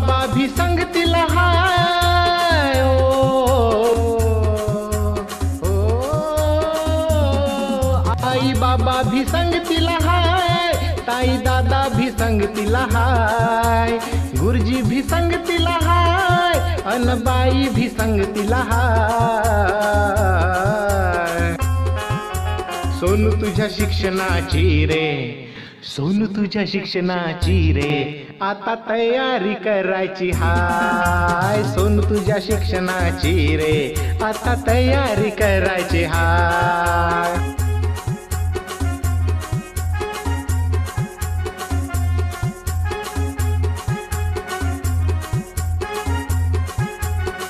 बाबा भी संगतीला हाय आई बाबा भी संगतीला हाय, ताई दादा भी संगतीला हाय, गुरुजी भी संगतीला हाय, अन बाई भी संगतीला हाय। सोनू तुझ्या शिक्षणाची रे, सोनू तुझ्या शिक्षणाची रे, आता तयारी करायची हाय। सोनू तुझ्या शिक्षणाची रे, आता तयारी करायची हाय।